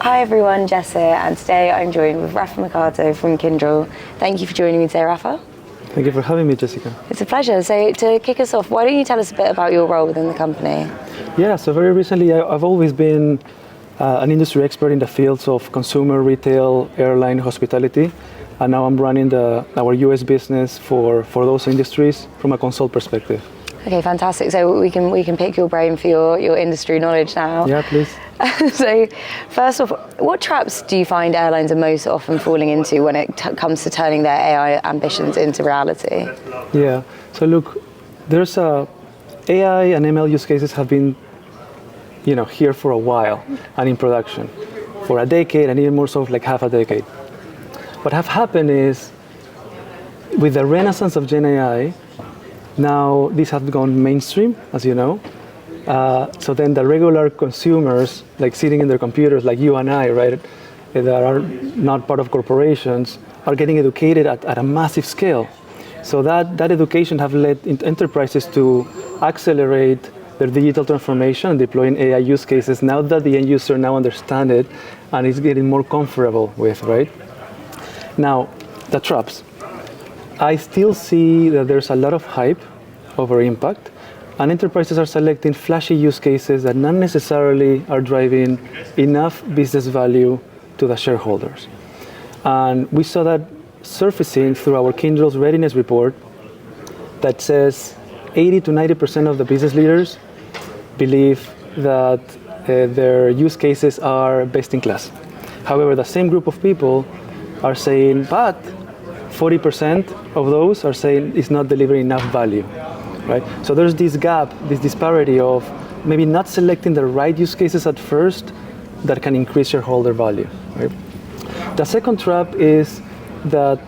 Hi everyone, Jess here, and today I'm joined with Rafa Mercado from Kyndryl. Thank you for joining me today, Rafa. Thank you for having me, Jessica. It's a pleasure. So to kick us off, why don't you tell us a bit about your role within the company? Yeah, so very recently I've always been an industry expert in the fields of consumer, retail, airline, hospitality, and now I'm running our US business for those industries from a consult perspective. Okay, fantastic. So we can pick your brain for your industry knowledge now. Yeah, please. So first off, what traps do you find airlines are most often falling into when it comes to turning their AI ambitions into reality? Yeah, so look, there's AI and ML use cases have been here for a while and in production for a decade and even more so like half a decade. What have happened is with the renaissance of Gen AI, now these have gone mainstream, as you know. So then the regular consumers, like sitting in their computers, like you and I, right, that are not part of corporations, are getting educated at a massive scale. So that education have led enterprises to accelerate their digital transformation and deploying AI use cases now that the end user now understand it and is getting more comfortable with, right? Now, the traps. I still see that there's a lot of hype over impact, and enterprises are selecting flashy use cases that not necessarily are driving enough business value to the shareholders. And we saw that surfacing through our Kyndryl's readiness report that says 80 to 90% of the business leaders believe that their use cases are best in class. However, the same group of people are saying, but 40% of those are saying it's not delivering enough value, right? So there's this gap, this disparity of maybe not selecting the right use cases at first that can increase shareholder value, right? The second trap is that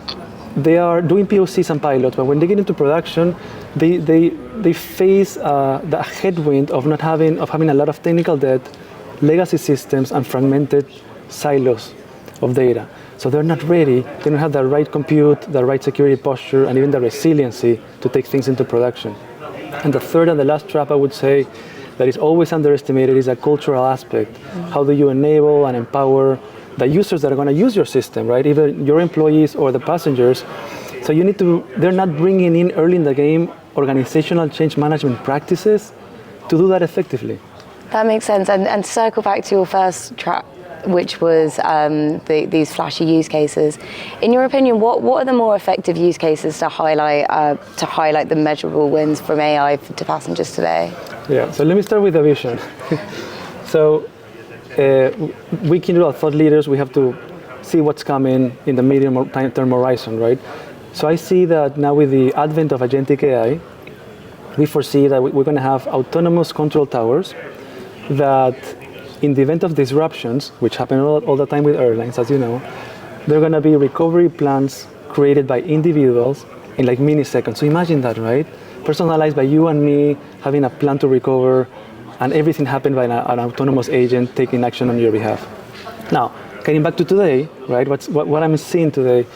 they are doing POCs and pilots, but when they get into production, they face the headwind of having a lot of technical debt, legacy systems, and fragmented silos of data. So they're not ready, they don't have the right compute, the right security posture, and even the resiliency to take things into production. And the third and the last trap I would say that is always underestimated is a cultural aspect. How do you enable and empower the users that are going to use your system, right? Either your employees or the passengers. So they're not bringing in early in the game organizational change management practices to do that effectively. That makes sense. And to circle back to your first trap, which was these flashy use cases. In your opinion, what are the more effective use cases to highlight the measurable wins from AI to passengers today? Yeah, so let me start with Aviation. So we Kyndryl thought leaders, we have to see what's coming in the medium term horizon, right? So I see that now with the advent of agentic AI, we foresee that we're going to have autonomous control towers that in the event of disruptions, which happen all the time with airlines, as you know, there are going to be recovery plans created by individuals in like milliseconds. So imagine that, right? Personalized by you and me, having a plan to recover, and everything happened by an autonomous agent taking action on your behalf. Now, getting back to today, right? What I'm seeing today,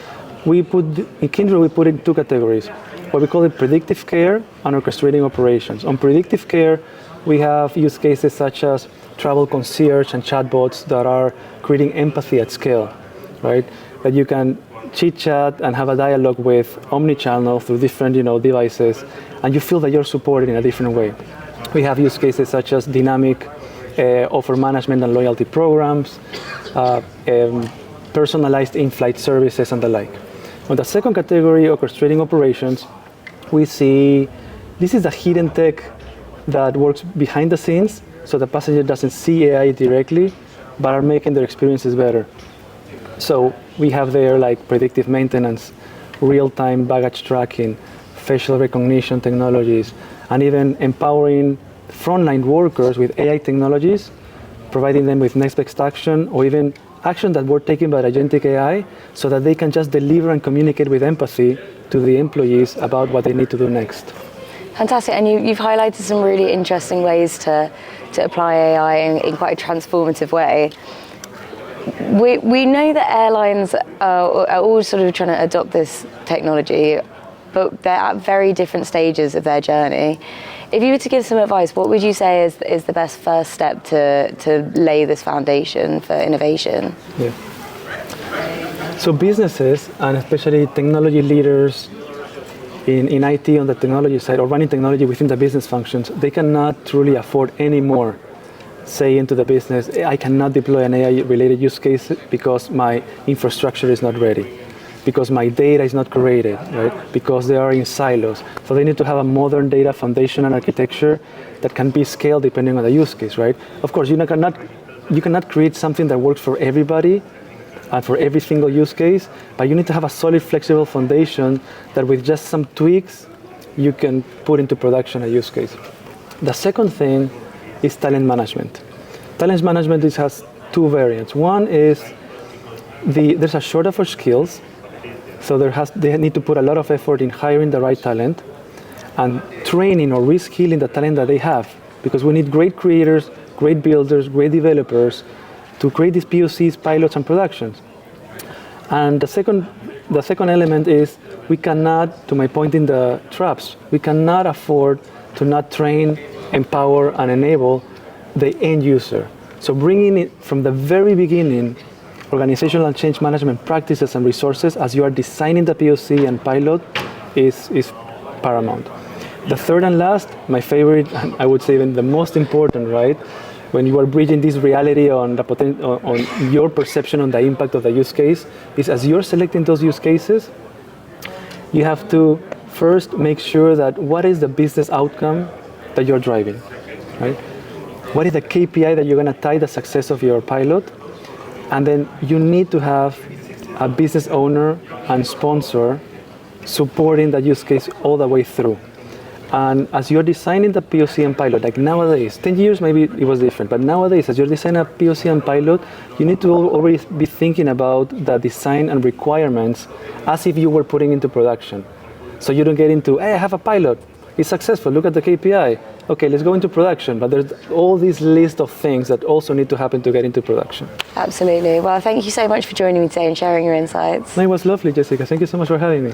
in Kyndryl, we put in two categories. What we call it predictive care and orchestrating operations. On predictive care, we have use cases such as travel concierge and chatbots that are creating empathy at scale, right? That you can chit chat and have a dialogue with omni-channel through different devices, and you feel that you're supported in a different way. We have use cases such as dynamic offer management and loyalty programs, personalized in-flight services, and the like. On the second category, orchestrating operations, we see this is a hidden tech that works behind the scenes, so the passenger doesn't see AI directly, but are making their experiences better. So we have there like predictive maintenance, real-time baggage tracking, facial recognition technologies, and even empowering frontline workers with AI technologies, providing them with next best action or even action that were taken by agentic AI so that they can just deliver and communicate with empathy to the employees about what they need to do next. Fantastic, and you've highlighted some really interesting ways to apply AI in quite a transformative way. We know that airlines are all sort of trying to adopt this technology. but they're at very different stages of their journey. If you were to give some advice, what would you say is the best first step to lay this foundation for innovation? Yeah. So businesses, and especially technology leaders in IT on the technology side, or running technology within the business functions, they cannot truly afford any more say into the business, I cannot deploy an AI-related use case because my infrastructure is not ready, because my data is not curated, right? Because they are in silos. So they need to have a modern data foundation and architecture that can be scaled depending on the use case, right? Of course, you cannot create something that works for everybody and for every single use case, but you need to have a solid, flexible foundation that with just some tweaks, you can put into production a use case. The second thing is talent management. Talent management has two variants. One is there's a shortage of skills, so they need to put a lot of effort in hiring the right talent and training or reskilling the talent that they have, because we need great creators, great builders, great developers to create these POCs, pilots, and productions. And the second element is we cannot, to my point in the traps, we cannot afford to not train, empower, and enable the end user. So bringing it from the very beginning, organizational and change management practices and resources as you are designing the POC and pilot is paramount. The third and last, my favorite, and I would say even the most important, right? When you are bridging this reality on your perception on the impact of the use case, is as you're selecting those use cases, you have to first make sure that what is the business outcome that you're driving, right? What is the KPI that you're going to tie the success of your pilot? And then you need to have a business owner and sponsor supporting that use case all the way through. And as you're designing the POC and pilot, like nowadays, 10 years maybe it was different, but nowadays as you're designing a POC and pilot, you need to already be thinking about the design and requirements as if you were putting into production. So you don't get into, hey, I have a pilot, it's successful, look at the KPI. Okay, let's go into production, but there's all these list of things that also need to happen to get into production. Absolutely. Well, thank you so much for joining me today and sharing your insights. No, it was lovely, Jessica. Thank you so much for having me.